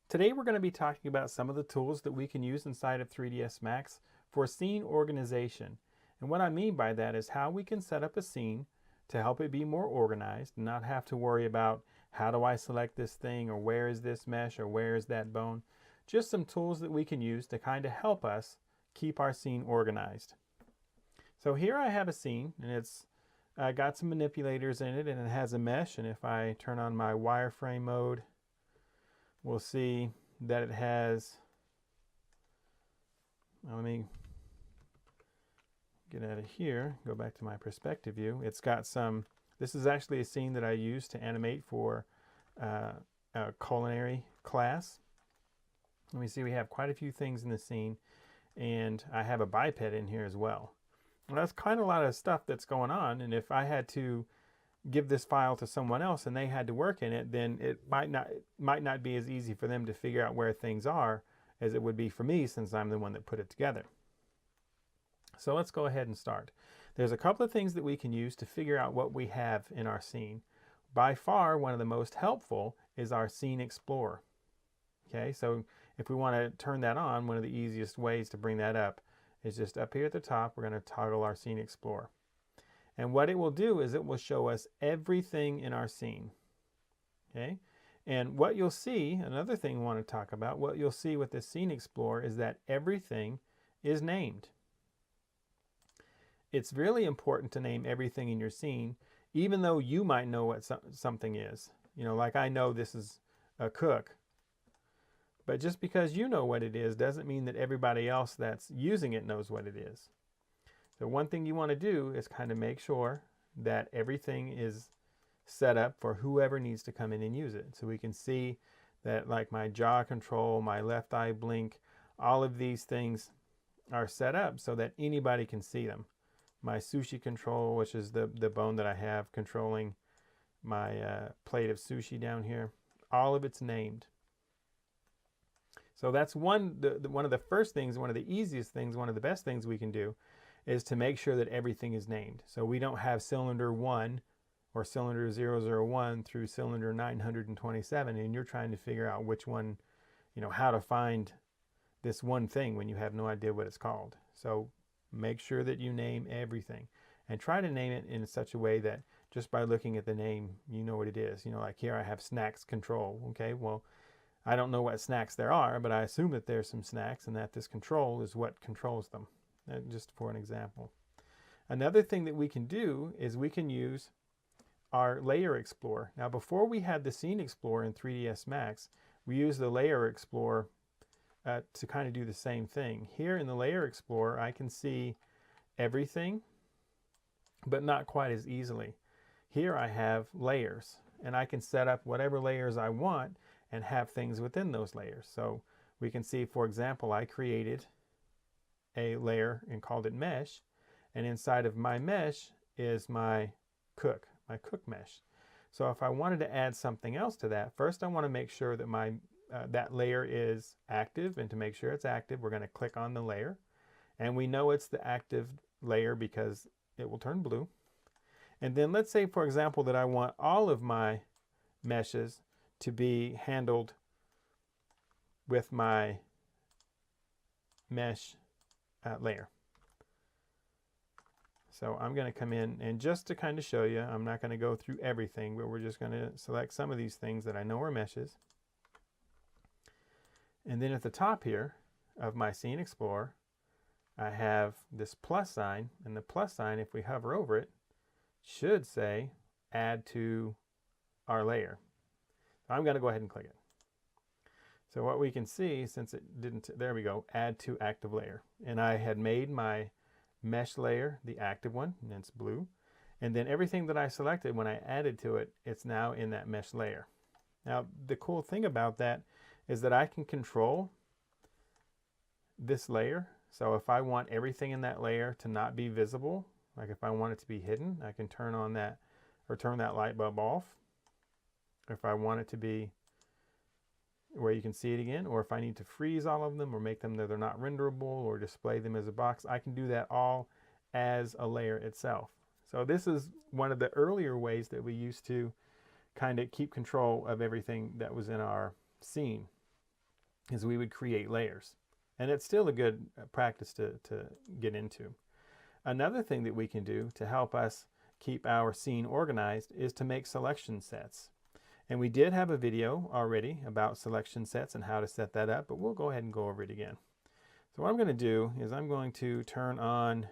Today we're going to be talking about some of the tools that we can use inside of 3ds Max for scene organization. And what I mean by that is how we can set up a scene to help it be more organized and not have to worry about how do I select this thing, or where is this mesh, or where is that bone. Just some tools that we can use to kind of help us keep our scene organized. So here I have a scene, and it's got some manipulators in it, and it has a mesh. And if I turn on my wireframe mode, we'll see that it has, let me get out of here, go back to my perspective view. It's got some, this is actually a scene that I used to animate for a culinary class. Let me see, we have quite a few things in the scene, and I have a biped in here as well. And that's kind of a lot of stuff that's going on, and if I had to give this file to someone else and they had to work in it, then it might not be as easy for them to figure out where things are as it would be for me, since I'm the one that put it together. So let's go ahead and start. There's a couple of things that we can use to figure out what we have in our scene. By far, one of the most helpful is our Scene Explorer. Okay, so if we want to turn that on, one of the easiest ways to bring that up is just up here at the top. We're going to toggle our Scene Explorer. And what it will do is it will show us everything in our scene. Okay? And what you'll see, another thing we want to talk about, what you'll see with the Scene Explorer is that everything is named. It's really important to name everything in your scene, even though you might know what something is. You know, like I know this is a cook. But just because you know what it is doesn't mean that everybody else that's using it knows what it is. So one thing you want to do is kind of make sure that everything is set up for whoever needs to come in and use it. So we can see that, like, my jaw control, my left eye blink, all of these things are set up so that anybody can see them. My sushi control, which is the bone that I have controlling my plate of sushi down here, all of it's named. So that's one of the first things, one of the easiest things, one of the best things we can do is to make sure that everything is named. So we don't have cylinder 1 or cylinder 001 through cylinder 927, and you're trying to figure out which one, you know, how to find this one thing when you have no idea what it's called. So make sure that you name everything, and try to name it in such a way that just by looking at the name, you know what it is. You know, like here I have snacks control. Okay, well, I don't know what snacks there are, but I assume that there's some snacks and that this control is what controls them. Just for an example. Another thing that we can do is we can use our Layer Explorer. Now, before we had the Scene Explorer in 3ds Max, we used the Layer Explorer to kind of do the same thing. Here in the Layer Explorer, I can see everything, but not quite as easily. Here I have layers, and I can set up whatever layers I want and have things within those layers. So we can see, for example, I created a layer and called it mesh, and inside of my mesh is my cook mesh. So if I wanted to add something else to that, first I want to make sure that my that layer is active, and to make sure it's active, we're going to click on the layer, and we know it's the active layer because it will turn blue. And then let's say, for example, that I want all of my meshes to be handled with my mesh layer. So I'm going to come in, and just to kind of show you, I'm not going to go through everything, but we're just going to select some of these things that I know are meshes. And then at the top here of my Scene Explorer, I have this plus sign, and the plus sign, if we hover over it, should say add to our layer. So I'm going to go ahead and click it. So what we can see, since it didn't, there we go, add to active layer. And I had made my mesh layer the active one, and it's blue. And then everything that I selected, when I added to it, it's now in that mesh layer. Now, the cool thing about that is that I can control this layer. So if I want everything in that layer to not be visible, like if I want it to be hidden, I can turn on that, or turn that light bulb off. If I want it to be where you can see it again, or if I need to freeze all of them or make them that they're not renderable or display them as a box, I can do that all as a layer itself. So this is one of the earlier ways that we used to kind of keep control of everything that was in our scene. is we would create layers. And it's still a good practice to get into. Another thing that we can do to help us keep our scene organized is to make selection sets. And we did have a video already about selection sets and how to set that up, but we'll go ahead and go over it again. So what I'm going to do is I'm going to turn on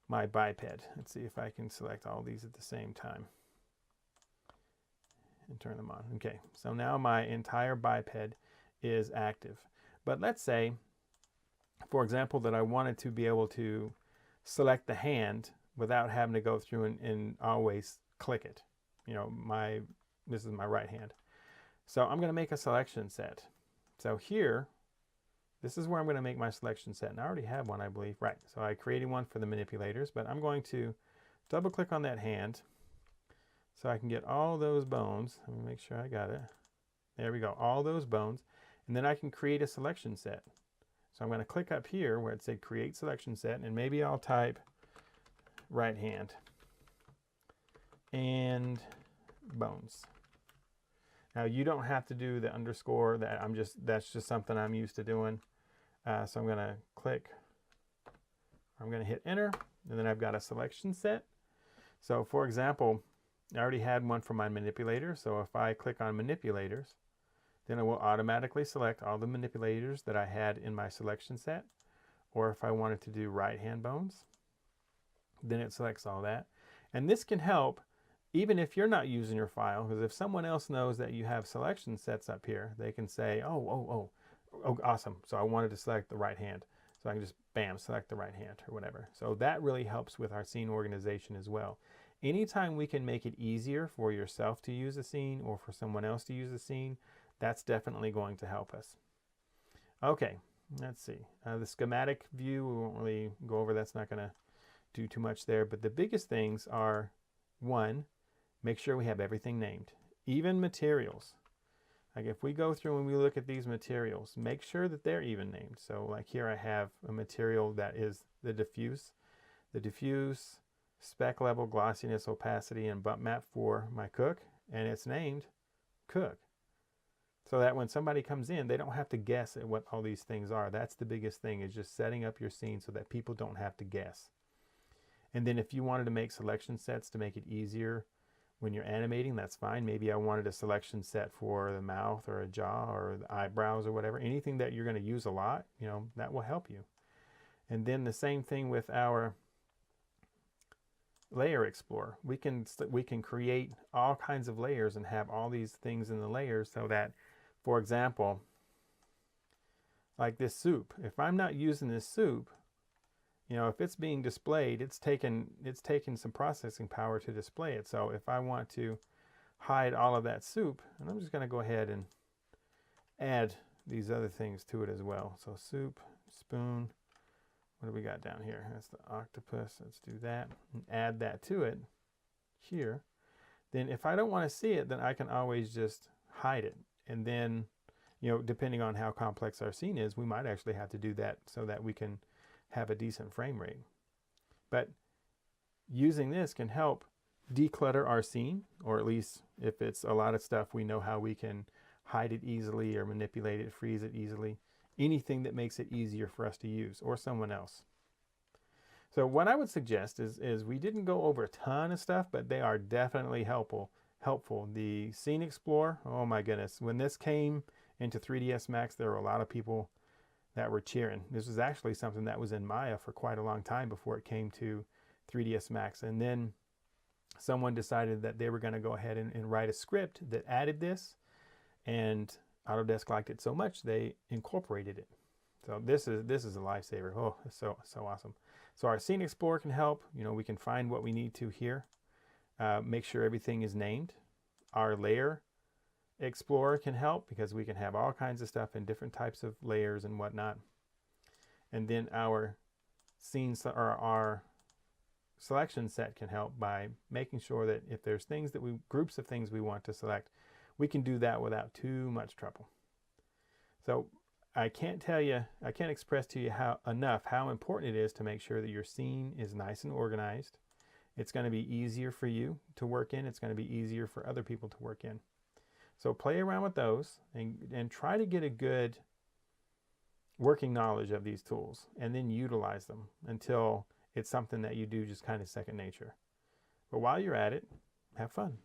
my biped. Let's see if I can select all these at the same time and turn them on. Okay, so now my entire biped is active. But let's say, for example, that I wanted to be able to select the hand without having to go through and always click it. You know, this is my right hand. So I'm going to make a selection set. So here, this is where I'm going to make my selection set. And I already have one, I believe. Right, so I created one for the manipulators, but I'm going to double click on that hand so I can get all those bones. Let me make sure I got it. There we go, all those bones. And then I can create a selection set. So I'm going to click up here where it said create selection set, and maybe I'll type right hand and bones. Now you don't have to do the underscore. That's just something I'm used to doing. So I'm going to click. I'm going to hit enter, and then I've got a selection set. So for example, I already had one for my manipulator. So if I click on manipulators, then it will automatically select all the manipulators that I had in my selection set. Or if I wanted to do right hand bones, then it selects all that. And this can help even if you're not using your file, because if someone else knows that you have selection sets up here, they can say, oh, awesome. So I wanted to select the right hand. So I can just, bam, select the right hand or whatever. So that really helps with our scene organization as well. Anytime we can make it easier for yourself to use a scene or for someone else to use a scene, that's definitely going to help us. Okay, let's see. The schematic view, we won't really go over. That's not going to do too much there. But the biggest things are, one, make sure we have everything named. Even materials. Like if we go through and we look at these materials, make sure that they're even named. So like here I have a material that is the diffuse. The diffuse, spec level, glossiness, opacity, and bump map for my cook. And it's named cook. So that when somebody comes in, they don't have to guess at what all these things are. That's the biggest thing, is just setting up your scene so that people don't have to guess. And then if you wanted to make selection sets to make it easier when you're animating, that's fine. Maybe I wanted a selection set for the mouth or a jaw or the eyebrows or whatever. Anything that you're going to use a lot, you know, that will help you. And then the same thing with our Layer Explorer. We can create all kinds of layers and have all these things in the layers so that, for example, like this soup, if I'm not using this soup, you know, if it's being displayed, it's taken some processing power to display it. So if I want to hide all of that soup, and I'm just going to go ahead and add these other things to it as well. So soup, spoon, what do we got down here? That's the octopus. Let's do that and add that to it here. Then if I don't want to see it, then I can always just hide it. And then, you know, depending on how complex our scene is, we might actually have to do that so that we can have a decent frame rate. But using this can help declutter our scene, or at least if it's a lot of stuff, we know how we can hide it easily or manipulate it, freeze it easily. Anything that makes it easier for us to use, or someone else. So what I would suggest is we didn't go over a ton of stuff, but they are definitely helpful. The Scene Explorer, oh my goodness. When this came into 3ds Max, there were a lot of people that were cheering. This was actually something that was in Maya for quite a long time before it came to 3ds Max. And then someone decided that they were going to go ahead and write a script that added this, and Autodesk liked it so much they incorporated it. So this is a lifesaver. Oh, it's so awesome. So our Scene Explorer can help. You know, we can find what we need to here. Make sure everything is named. Our Layer Explorer can help because we can have all kinds of stuff in different types of layers and whatnot. And then our scenes, or our selection set, can help by making sure that if there's things that groups of things we want to select, we can do that without too much trouble. So I can't express to you enough how important it is to make sure that your scene is nice and organized. It's going to be easier for you to work in. It's going to be easier for other people to work in. So play around with those and try to get a good working knowledge of these tools, and then utilize them until it's something that you do just kind of second nature. But while you're at it, have fun.